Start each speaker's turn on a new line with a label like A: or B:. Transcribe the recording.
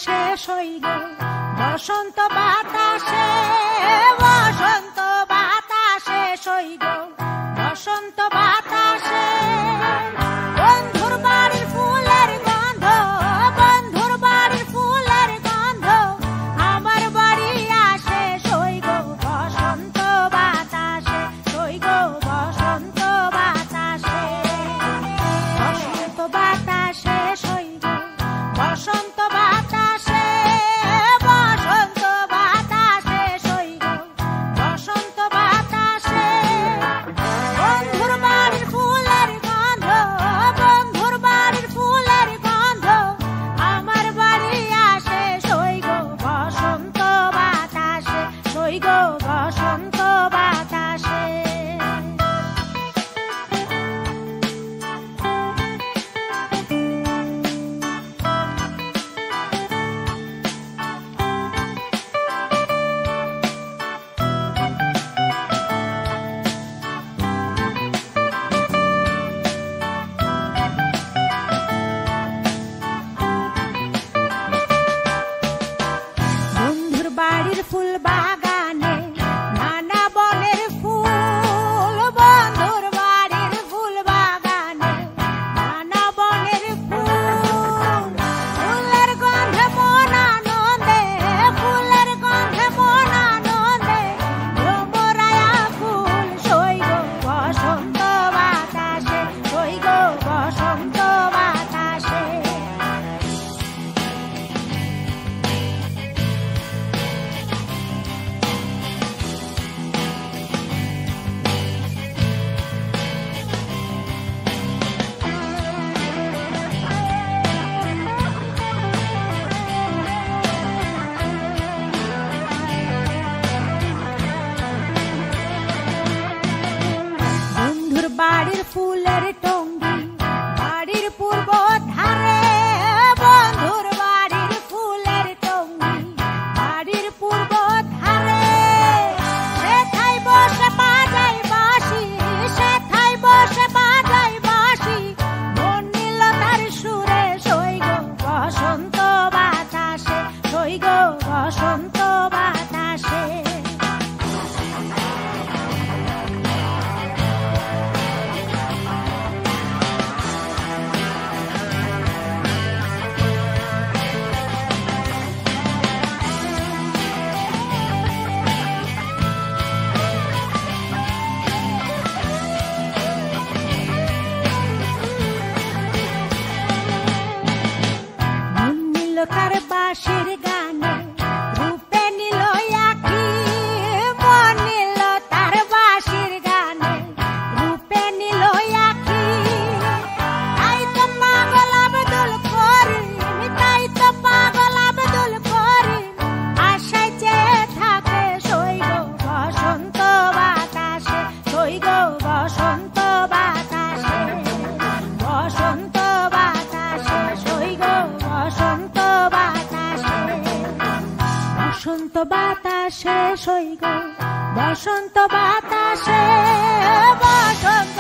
A: শেষ হই গো বসন্ত বাতাসে, বসন্ত বাতাসে সই গো বসন্ত বাতাসে। বন্ধুর বাড়ির ফুলের গন্ধ, বন্ধুর বাড়ির ফুলের গন্ধ আমার বাড়ি আসে সই গো বসন্ত বাতাসে, সই গো বসন্ত বাতাসে। বসন্ত বাতাসে সই গো বসন্ত বাতাসে, বসন্ত বাতাসে সই গো বসন্ত বাতাসে। বন্ধুর বাড়ির ফুলের গন্ধ, বন্ধুর বাড়ির ফুলের গন্ধ আমার বাড়ি আসে সই গো বসন্ত বাতাসে, সই গো বসন্ত বাতাসে। বন্ধুর বাড়ির ফুল বাগানে নানা বনের ফুল, বন্ধুর বাড়ির ফুল বাগানে নানা বনের ফুল। ফুলের গন্ধে মন আনন্দে, ফুলের গন্ধে মন আনন্দে ভ্রমরায়া ফুল সই গো বসন্ত বাতাসে, সই গো বসন্ত বাতাসে। বন্ধুর বাড়ির ফুলের টঙ্গি বাড়ির পূর্ব ধারে, বন্ধুর বাড়ির ফুলের টঙ্গি বাড়ির পূর্ব ধারে। সেথায় বসে বাজাই বাঁশি, সেথায় বসে বাজাই বাঁশি মন নিল তার সুরে সই গো বসন্ত বাতাসে, সই গো বসন্ত বাতাসে। মন নিল তার বাঁশির গানে, রূপে নিল আঁখি। মন নিল তার বাঁশির গানে, রূপে নিল আঁখি। তাই তো পাগল আব্দুল করিম, তাই তো পাগল আব্দুল করিম আশায় চেয়ে থাকে সই গো বসন্ত বাতাসে, সই গো বসন্ত বাতাসে। বসন্ত বাতাসে সই গো বসন্ত বাতাসে। বসন্ত বাতাসে সই গো বসন্ত বাতাসে, বসন্ত